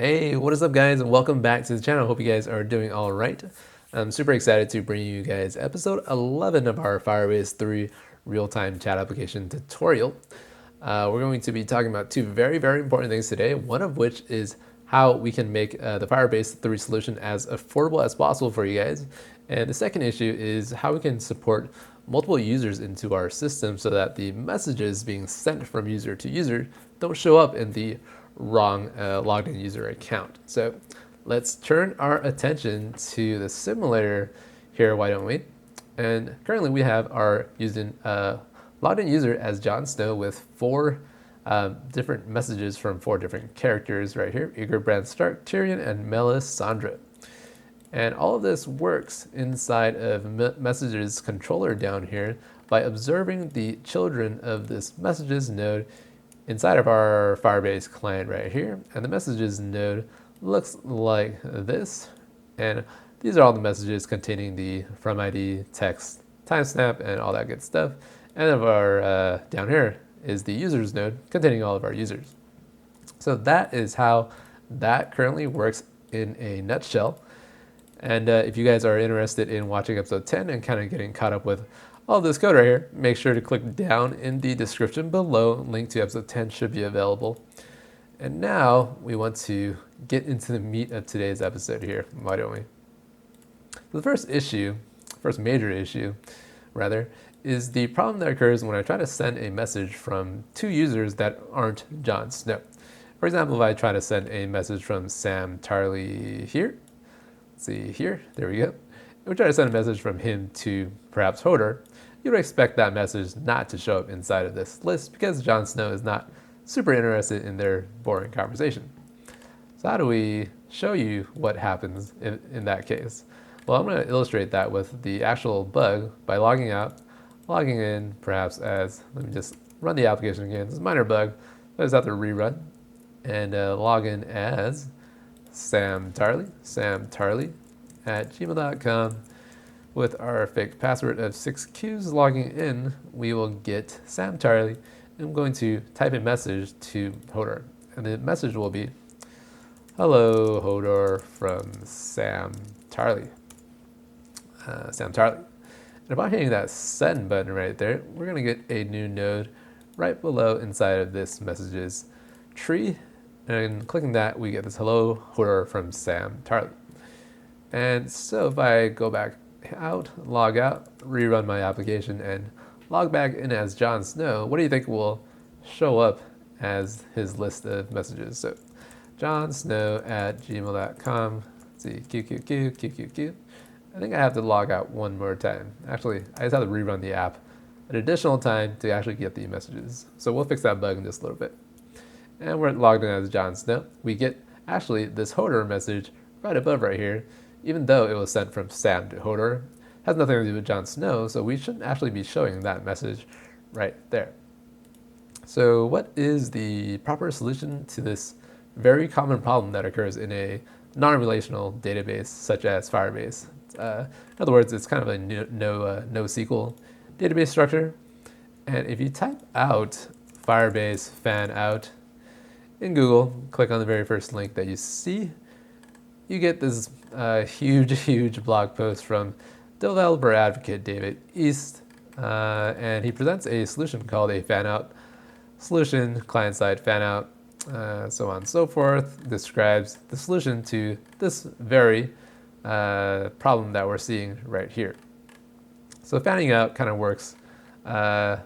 Hey, what is up guys, and welcome back to the channel. Hope you guys are doing all right. I'm super excited to bring you guys episode 11 of our Firebase 3 real-time chat application tutorial. We're going to be talking about two very important things today, one of which is how we can make the Firebase 3 solution as affordable as possible for you guys. And the second issue is how we can support multiple users into our system so that the messages being sent from user to user don't show up in the wrong logged in user account. So let's turn our attention to the simulator here, why don't we? And currently we have our logged in user as Jon Snow with four different messages from four different characters right here: Eager, Bran Stark, Tyrion, and Melisandre. And all of this works inside of messages controller down here by observing the children of this messages node inside of our Firebase client right here. And the messages node looks like this. And these are all the messages containing the from ID, text, timestamp, and all that good stuff. And of our down here is the users node containing all of our users. So that is how that currently works in a nutshell. And if you guys are interested in watching episode 10 and kind of getting caught up with all this code right here, make sure to click down in the description below. Link to episode 10 should be available. And now we want to get into the meat of today's episode here, why don't we? The first major issue, is the problem that occurs when I try to send a message from two users that aren't Jon Snow. For example, if I try to send a message from Sam Tarly here, let's see here, there we go. If we try to send a message from him to perhaps Hodor, you would expect that message not to show up inside of this list because Jon Snow is not super interested in their boring conversation. So how do we show you what happens in that case? Well, I'm going to illustrate that with the actual bug by logging out, logging in perhaps as, let me just run the application again. It's a minor bug, I just have to rerun and log in as Sam Tarly at gmail.com. With our fake password of 6Qs logging in, we will get Sam Tarly. I'm going to type a message to Hodor, and the message will be, "Hello, Hodor, from Sam Tarly." And by hitting that send button right there, we're going to get a new node right below inside of this messages tree. And clicking that, we get this "Hello, Hodor, from Sam Tarly." And so if I go back out, log out, rerun my application, and log back in as Jon Snow, what do you think will show up as his list of messages? So Jon Snow at gmail.com. Let's see, QQQ. I think I have to log out one more time. Actually, I just have to rerun the app an additional time to actually get the messages. So we'll fix that bug in just a little bit. And we're logged in as Jon Snow. We get actually this Hodor message right above right here, even though it was sent from Sam to Hodor. It has nothing to do with Jon Snow, so we shouldn't actually be showing that message right there. So what is the proper solution to this very common problem that occurs in a non-relational database such as Firebase? In other words, it's kind of a NoSQL database structure. And if you type out Firebase fan out in Google, click on the very first link that you see, you get this huge blog post from developer advocate David East, and he presents a solution called a fan out solution, client side fan out, so on and so forth. Describes the solution to this very problem that we're seeing right here. So fanning out kind of works like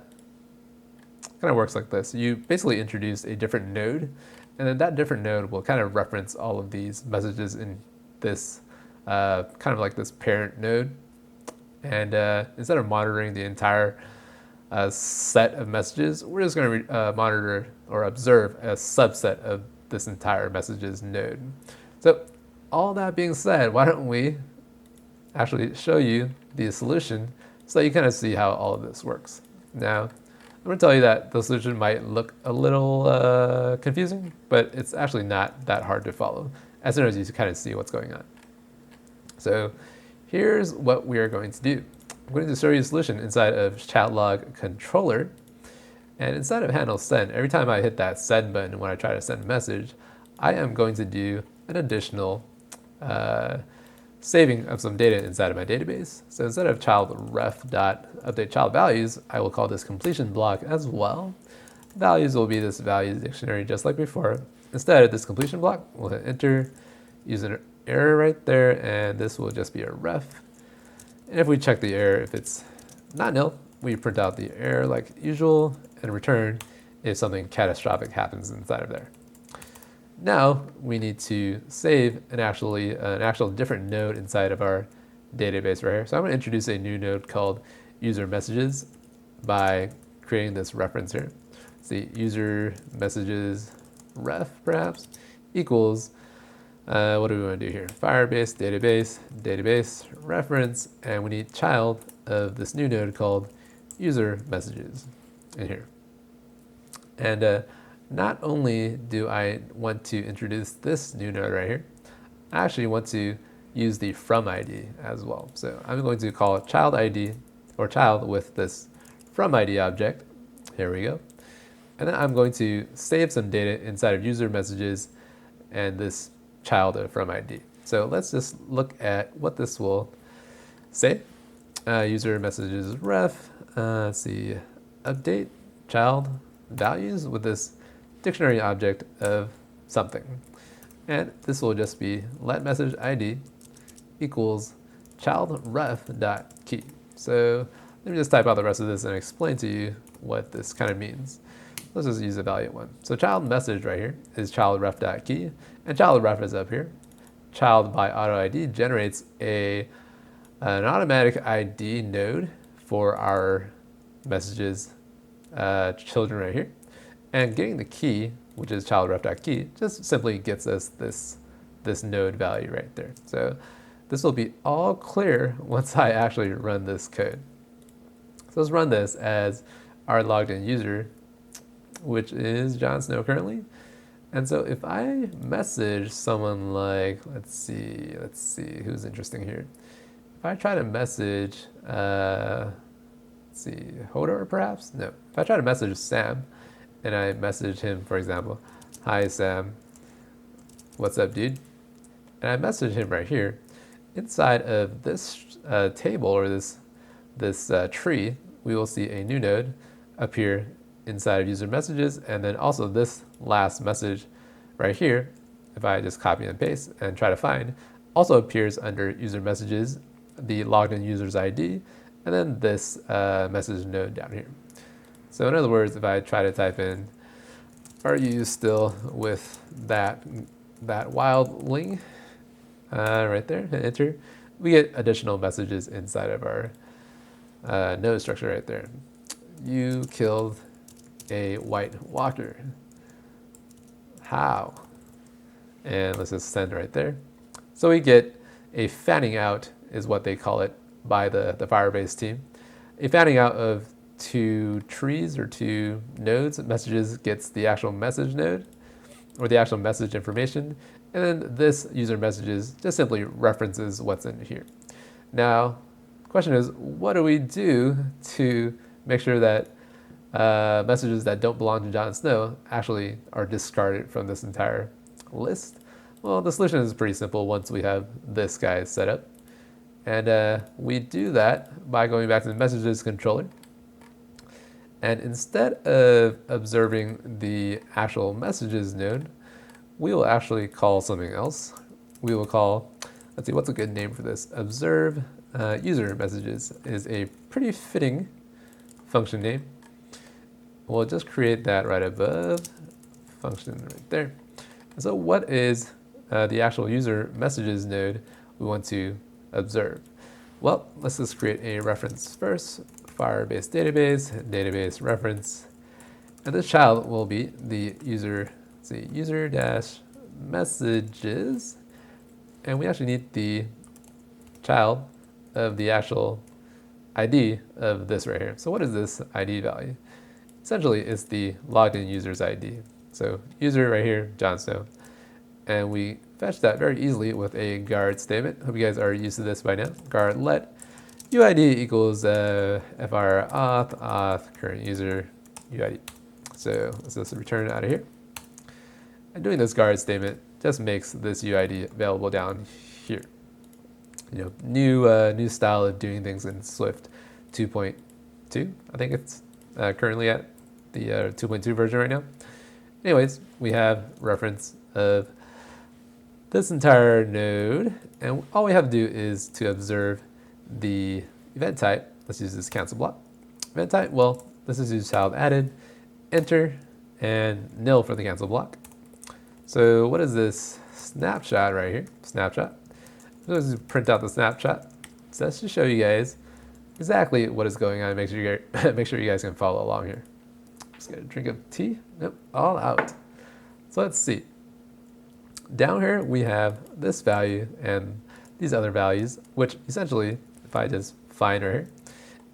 this. You basically introduce a different node, and then that different node will kind of reference all of these messages in this kind of like this parent node. And instead of monitoring the entire set of messages, we're just going to monitor or observe a subset of this entire messages node. So all that being said, why don't we actually show you the solution so you kind of see how all of this works. Now, I'm going to tell you that the solution might look a little confusing, but it's actually not that hard to follow as soon as you kind of see what's going on. So here's what we are going to do. I'm going to show you a solution inside of chatlog controller. And inside of handle send, every time I hit that send button when I try to send a message, I am going to do an additional saving of some data inside of my database. So instead of child ref dot update child values, I will call this completion block as well. Values will be this values dictionary just like before. Instead of this completion block, we'll hit enter, use an error right there, and this will just be a ref. And if we check the error, if it's not nil, we print out the error like usual and return if something catastrophic happens inside of there. Now we need to save an actual different node inside of our database right here. So I'm going to introduce a new node called user messages by creating this reference here. See, user messages ref perhaps equals, what do we want to do here? Firebase, database reference, and we need child of this new node called user messages in here. And not only do I want to introduce this new node right here, I actually want to use the from ID as well. So I'm going to call child ID or child with this from ID object. Here we go. And then I'm going to save some data inside of user messages and this child of from ID. So let's just look at what this will say. User messages ref, let's see, update child values with this dictionary object of something. And this will just be let message ID equals child ref dot key. So let me just type out the rest of this and explain to you what this kind of means. Let's just use a value one. So child message right here is child ref dot key, and child ref is up here. Child by auto ID generates an automatic ID node for our messages children right here. And getting the key, which is child ref dot key, just simply gets us this node value right there. So this will be all clear once I actually run this code. So let's run this as our logged in user, which is Jon Snow currently. And so if I message someone like, let's see who's interesting here. If I try to message, let's see, Hodor perhaps? No. If I try to message Sam, and I message him, for example, hi Sam, what's up dude? And I message him right here. Inside of this table or this tree, we will see a new node appear inside of user messages, and then also this last message right here, if I just copy and paste and try to find, also appears under user messages, the logged in user's ID, and then this message node down here. So in other words, if I try to type in, are you still with that wildling? Right there, hit enter, we get additional messages inside of our node structure right there. You killed a White Walker. How? And let's just send right there. So we get a fanning out, is what they call it by the Firebase team. A fanning out of two trees or two nodes. Messages gets the actual message node or the actual message information. And then this user messages just simply references what's in here. Now, the question is, what do we do to make sure that messages that don't belong to Jon Snow actually are discarded from this entire list? Well, the solution is pretty simple once we have this guy set up. And we do that by going back to the messages controller. And instead of observing the actual messages node, we will actually call something else. We will call, let's see, what's a good name for this? Observe user messages is a pretty fitting function name. We'll just create that right above function right there. And so what is the actual user messages node we want to observe? Well, let's just create a reference first. Firebase database reference, and this child will be the user, user dash messages, and we actually need the child of the actual ID of this right here. So what is this ID value? Essentially, it's the logged in user's ID. So user right here, Jon Snow, and we fetch that very easily with a guard statement. Hope you guys are used to this by now. Guard let UID equals FR auth current user UID. So let's just return out of here. And doing this guard statement just makes this UID available down here. New style of doing things in Swift 2.2. I think it's currently at the 2.2 version right now. Anyways, we have reference of this entire node, and all we have to do is to observe the event type. Let's use this cancel block. Event type, well, this is use child added, enter, and nil for the cancel block. So what is this snapshot right here? Snapshot. Let's print out the snapshot. So that's to show you guys exactly what is going on. Make sure you guys can follow along here. Just get a drink of tea. Nope, all out. So let's see. Down here we have this value and these other values, which essentially, if I just find right here,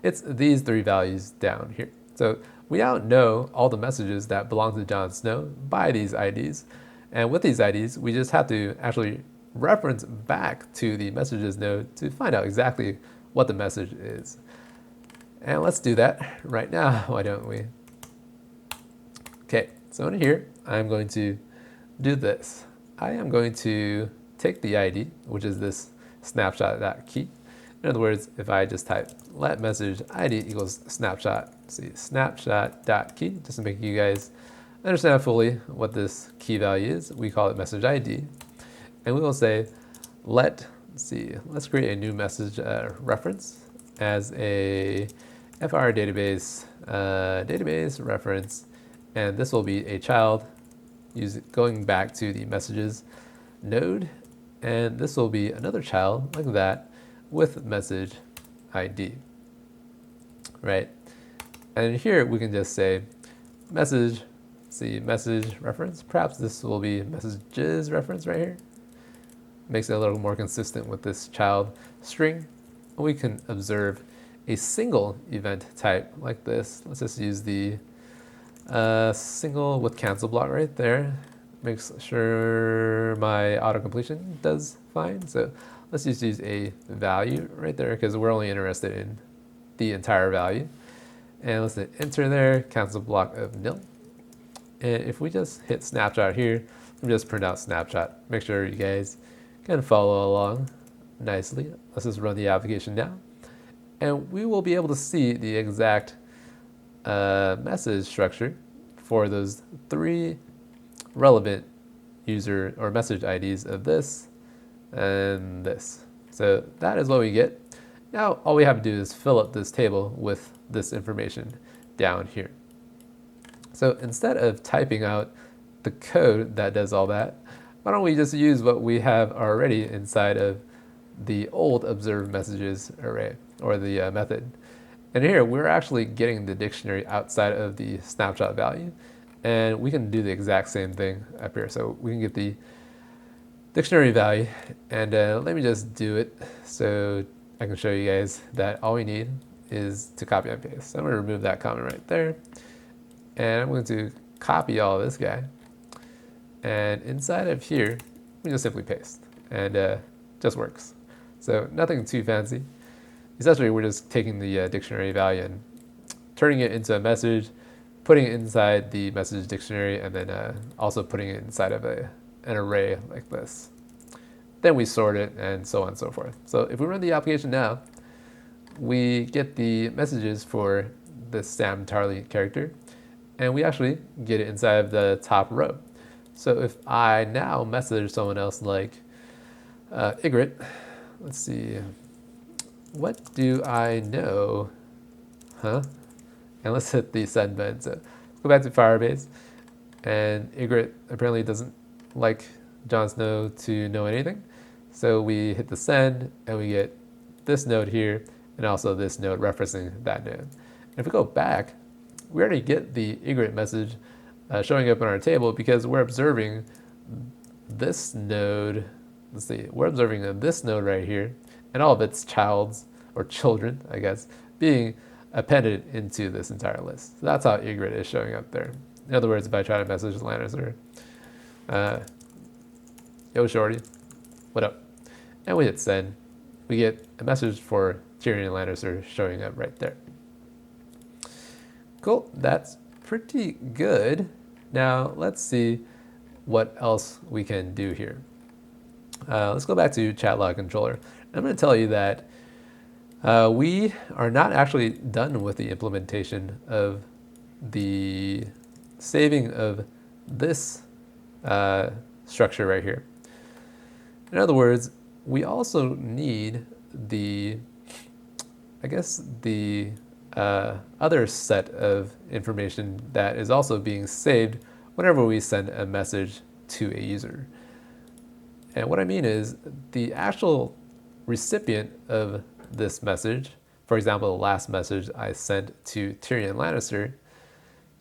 it's these three values down here. So we now know all the messages that belong to Jon Snow by these IDs. And with these IDs, we just have to actually reference back to the messages node to find out exactly what the message is. And let's do that right now, why don't we? Okay, so in here, I'm going to do this. I am going to take the ID, which is this snapshot.key. In other words, if I just type let message ID equals snapshot, see snapshot.key, just to make you guys understand fully what this key value is, we call it message ID. And we will say let's create a new message reference as a FR database database reference, and this will be a child going back to the messages node, and this will be another child like that with message ID, right? And here we can just say message reference. Perhaps this will be messages reference right here. Makes it a little more consistent with this child string. We can observe a single event type like this. Let's just use the single with cancel block right there. Makes sure my auto completion does fine. So let's just use a value right there because we're only interested in the entire value. And let's hit enter there, cancel block of nil. And if we just hit snapshot here, we just print out snapshot. Make sure you guys can follow along nicely. Let's just run the application now. And we will be able to see the exact message structure for those three relevant user or message IDs of this and this. So that is what we get. Now all we have to do is fill up this table with this information down here. So instead of typing out the code that does all that, why don't we just use what we have already inside of the old observed messages array or the method. And here we're actually getting the dictionary outside of the snapshot value, and we can do the exact same thing up here. So we can get the dictionary value, and let me just do it so I can show you guys that all we need is to copy and paste. So I'm going to remove that comment right there, and I'm going to copy all of this guy, and inside of here we just simply paste, and just works. So nothing too fancy. Essentially, we're just taking the dictionary value and turning it into a message, putting it inside the message dictionary, and then also putting it inside of an array like this. Then we sort it, and so on and so forth. So if we run the application now, we get the messages for this Sam Tarley character, and we actually get it inside of the top row. So if I now message someone else like Ygritte, let's see, what do I know? And let's hit the send button. So let's go back to Firebase, and Ygritte apparently doesn't like Jon Snow to know anything. So we hit the send, and we get this node here, and also this node referencing that node. And if we go back, we already get the Ygritte message showing up on our table because we're observing this node. Let's see, we're observing this node right here, and all of its childs, or children, I guess, being appended into this entire list. So that's how Ygritte is showing up there. In other words, if I try to message Lannister, yo shorty, what up? And we hit send, we get a message for Tyrion Lannister showing up right there. Cool, that's pretty good. Now let's see what else we can do here. Let's go back to chat log controller. I'm going to tell you that we are not actually done with the implementation of the saving of this structure right here. In other words, we also need the, I guess, the other set of information that is also being saved whenever we send a message to a user. And what I mean is the actual recipient of this message, for example, the last message I sent to Tyrion Lannister,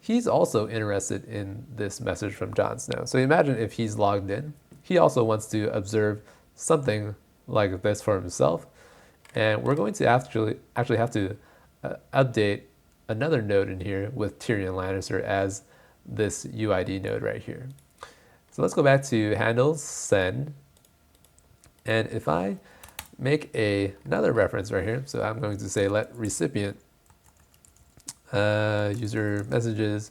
he's also interested in this message from Jon Snow. So imagine if he's logged in, he also wants to observe something like this for himself. And we're going to actually have to update another node in here with Tyrion Lannister as this UID node right here. So let's go back to handles, send. And if I make another reference right here, so I'm going to say let recipient user messages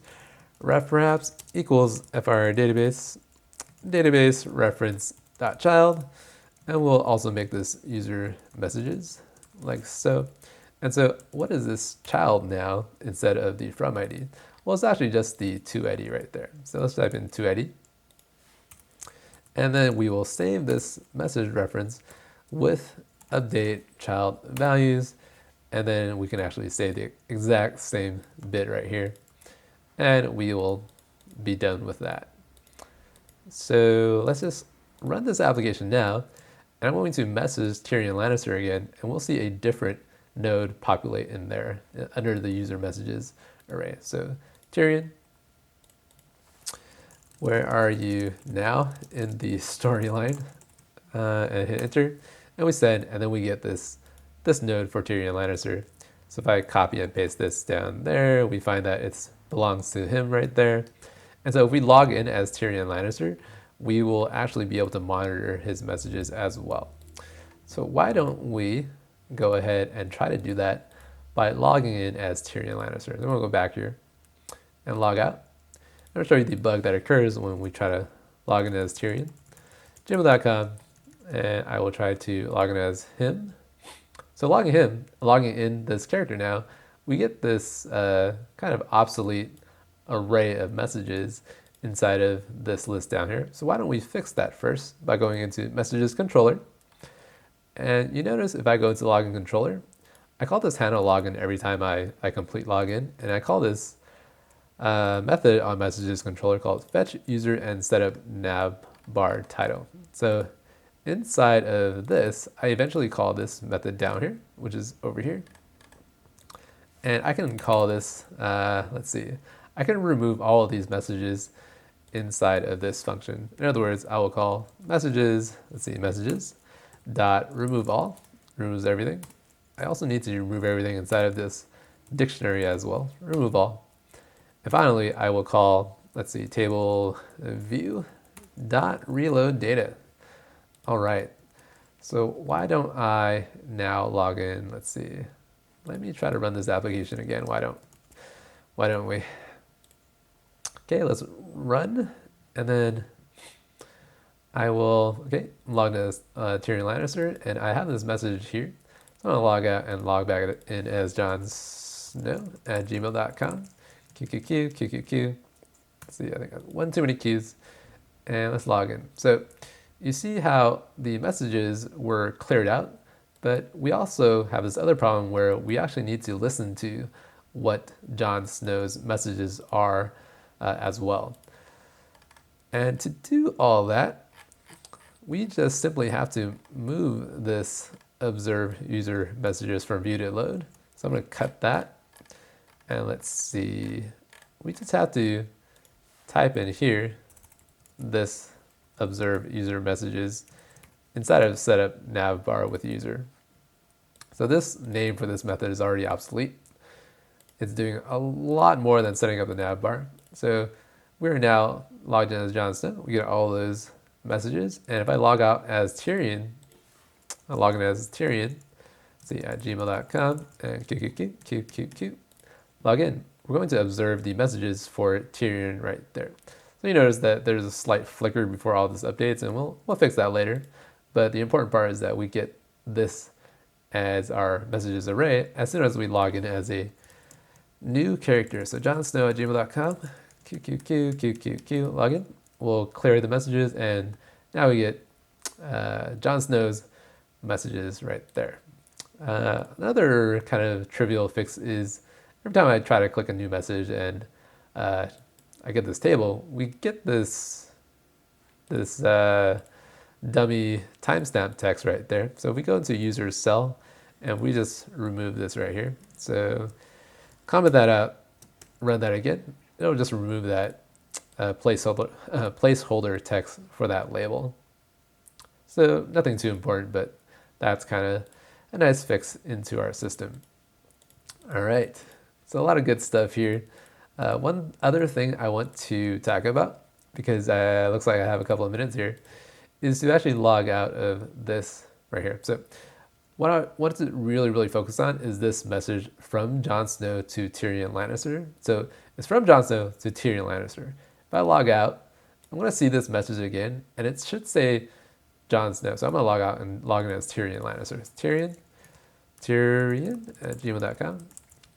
ref perhaps equals fr database reference dot child, and we'll also make this user messages like so. And so what is this child now instead of the from ID? Well, it's actually just the to ID right there. So let's type in to ID. And then we will save this message reference with update child values. And then we can actually save the exact same bit right here. And we will be done with that. So let's just run this application now. And I'm going to message Tyrion Lannister again, and we'll see a different node populate in there under the user messages array. So Tyrion, where are you now in the storyline? And hit enter, and we send, and then we get this node for Tyrion Lannister. So if I copy and paste this down there, we find that it belongs to him right there. And so if we log in as Tyrion Lannister, we will actually be able to monitor his messages as well. So why don't we go ahead and try to do that by logging in as Tyrion Lannister. Then we'll go back here and log out. I'm going to show you the bug that occurs when we try to log in as Tyrion. gmail.com, and I will try to log in as him. So logging in this character now, we get this kind of obsolete array of messages inside of this list down here. So why don't we fix that first by going into messages controller. And you notice if I go into login controller, I call this handle login every time I complete login. And I call this method on messages controller called fetch user and setup nav bar title. So inside of this, I eventually call this method down here, which is over here. And I can call this, let's see, I can remove all of these messages inside of this function. In other words, I will call messages, let's see, messages dot remove all, removes everything. I also need to remove everything inside of this dictionary as well, remove all. And finally, I will call, let's see, table view dot reload data. All right, so why don't I now log in? Let's see, let me try to run this application again. Why don't we? Okay, let's run, and then I will, okay, I'm logged as Tyrion Lannister, and I have this message here. So I'm gonna log out and log back in as Jon Snow at gmail.com. QQQ. Let's see, I think I have one too many Qs, and let's log in. So you see how the messages were cleared out, but we also have this other problem where we actually need to listen to what Jon Snow's messages are as well. And to do all that, we just simply have to move this observe user messages from view to load. So I'm going to cut that. And let's see, we just have to type in here this observe user messages inside of setup nav bar with user. So this name for this method is already obsolete. It's doing a lot more than setting up the nav bar. So we're now logged in as Jon Snow. We get all those messages. And if I log out as Tyrion, I log in as Tyrion, see at gmail.com and QQQ, log in. We're going to observe the messages for Tyrion right there. So you notice that there's a slight flicker before all this updates, and we'll fix that later. But the important part is that we get this as our messages array as soon as we log in as a new character. So johnsnow@gmail.com, QQQ, login. We'll clear the messages, and now we get Jon Snow's messages right there. Another kind of trivial fix is every time I try to click a new message and I get this table, we get this dummy timestamp text right there. So if we go into user's cell and we just remove this right here. So comment that out, run that again. It'll just remove that placeholder text for that label. So nothing too important, but that's kind of a nice fix into our system. All right, so a lot of good stuff here. One other thing I want to talk about, because it looks like I have a couple of minutes here, is to actually log out of this right here. So what I want to really focus on is this message from Jon Snow to Tyrion Lannister. So it's from Jon Snow to Tyrion Lannister. If I log out, I'm going to see this message again, and it should say Jon Snow. So I'm going to log out and log in as Tyrion Lannister. It's Tyrion@gmail.com.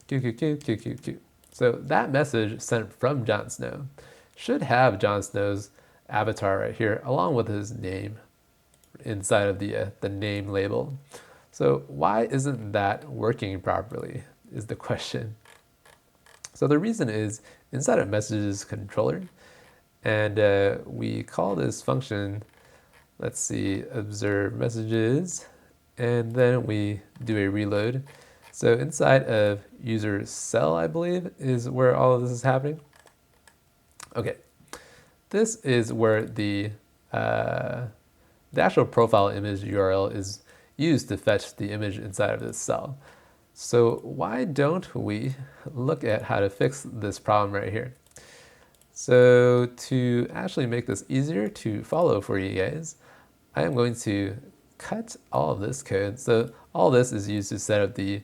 QQQ. So that message sent from Jon Snow should have Jon Snow's avatar right here, along with his name inside of the name label. So why isn't that working properly is the question. So the reason is inside of messages controller, and we call this function, let's see, observe messages, and then we do a reload. So inside of user cell, I believe, is where all of this is happening. Okay, this is where the actual profile image URL is used to fetch the image inside of this cell. So why don't we look at how to fix this problem right here? So to actually make this easier to follow for you guys, I am going to cut all of this code. So all this is used to set up the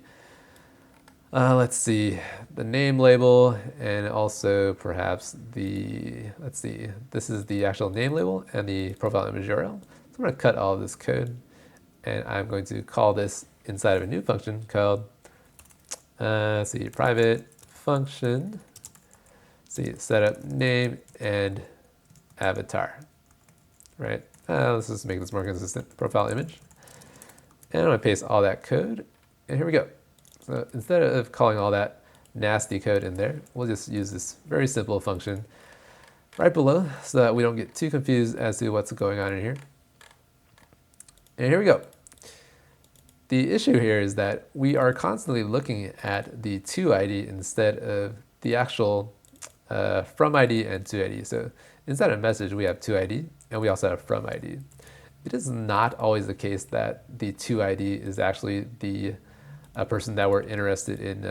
let's see, the name label, and also perhaps let's see, this is the actual name label and the profile image URL. So I'm going to cut all of this code, and I'm going to call this inside of a new function called, let's see, private function, see, setup name and avatar, right? Let's just make this more consistent, profile image. And I'm going to paste all that code, and here we go. So instead of calling all that nasty code in there, we'll just use this very simple function right below so that we don't get too confused as to what's going on in here. And here we go. The issue here is that we are constantly looking at the to ID instead of the actual from ID and to ID. So inside of message, we have to ID, and we also have from ID. It is not always the case that the to ID is actually the person that we're interested in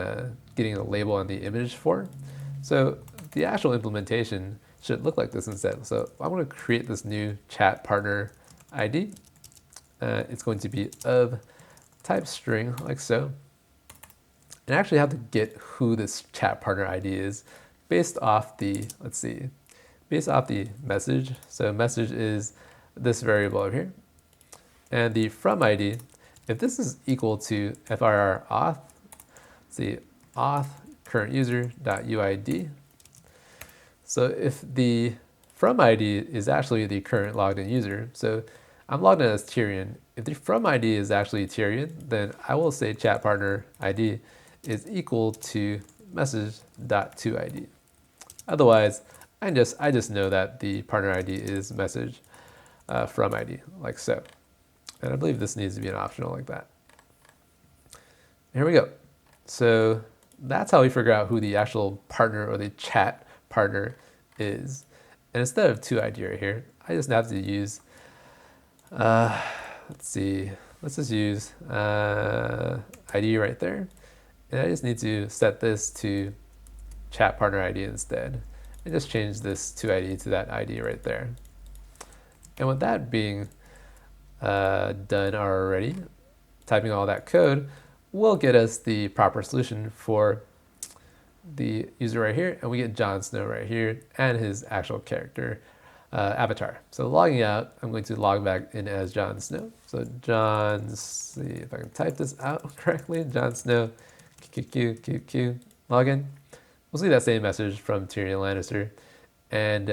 getting a label on the image for. So the actual implementation should look like this instead. So I'm going to create this new chat partner ID. It's going to be of type string, like so. And I actually have to get who this chat partner ID is based off the, let's see, based off the message. So message is this variable over here. And the from ID, if this is equal to FIR auth, see, auth current user.uid. So if the from ID is actually the current logged in user, so I'm logged in as Tyrion. If the from ID is actually Tyrion, then I will say chat partner ID is equal to message.toID. Otherwise, I just know that the partner ID is message from ID, like so. And I believe this needs to be an optional like that. Here we go. So that's how we figure out who the actual partner or the chat partner is. And instead of toID right here, I just have to use, let's see, let's just use ID right there. And I just need to set this to chat partner ID instead. And just change this toID to that ID right there. And with that being done already, typing all that code will get us the proper solution for the user right here, and we get Jon Snow right here and his actual character avatar. So logging out, I'm going to log back in as Jon Snow. So see if I can type this out correctly. Jon Snow, QQQQ, login. We'll see that same message from Tyrion Lannister, and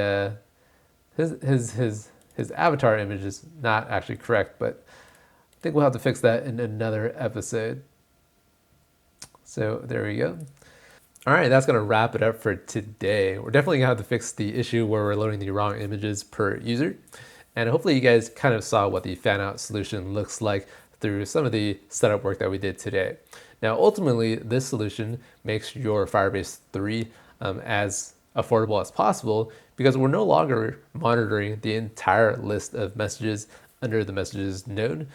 his avatar image is not actually correct, but I think we'll have to fix that in another episode. So there we go. All right, that's going to wrap it up for today. We're definitely going to have to fix the issue where we're loading the wrong images per user. And hopefully you guys kind of saw what the fan out solution looks like through some of the setup work that we did today. Now, ultimately, this solution makes your Firebase 3 as affordable as possible because we're no longer monitoring the entire list of messages under the messages node.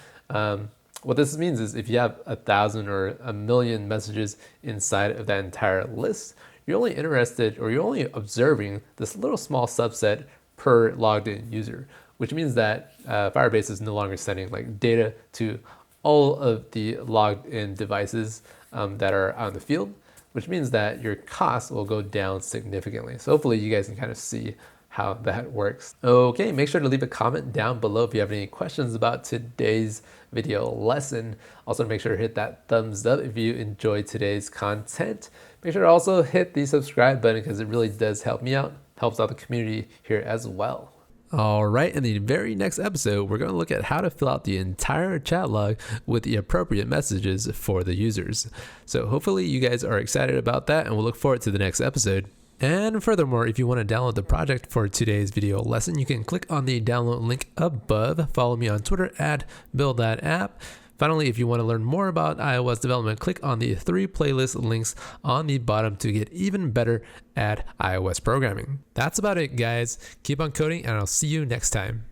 What this means is if you have 1,000 or 1,000,000 messages inside of that entire list, you're only interested or you're only observing this little small subset per logged in user, which means that Firebase is no longer sending like data to all of the logged in devices that are out in the field, which means that your costs will go down significantly. So hopefully you guys can kind of see how that works. Okay, make sure to leave a comment down below if you have any questions about today's video lesson. Also make sure to hit that thumbs up if you enjoyed today's content. Make sure to also hit the subscribe button because it really does help me out, helps out the community here as well. All right, in the very next episode, we're going to look at how to fill out the entire chat log with the appropriate messages for the users. So hopefully you guys are excited about that, and we'll look forward to the next episode. And furthermore, if you want to download the project for today's video lesson, you can click on the download link above. Follow me on Twitter at Build App. Finally, if you want to learn more about iOS development, click on the 3 playlist links on the bottom to get even better at iOS programming. That's about it, guys. Keep on coding, and I'll see you next time.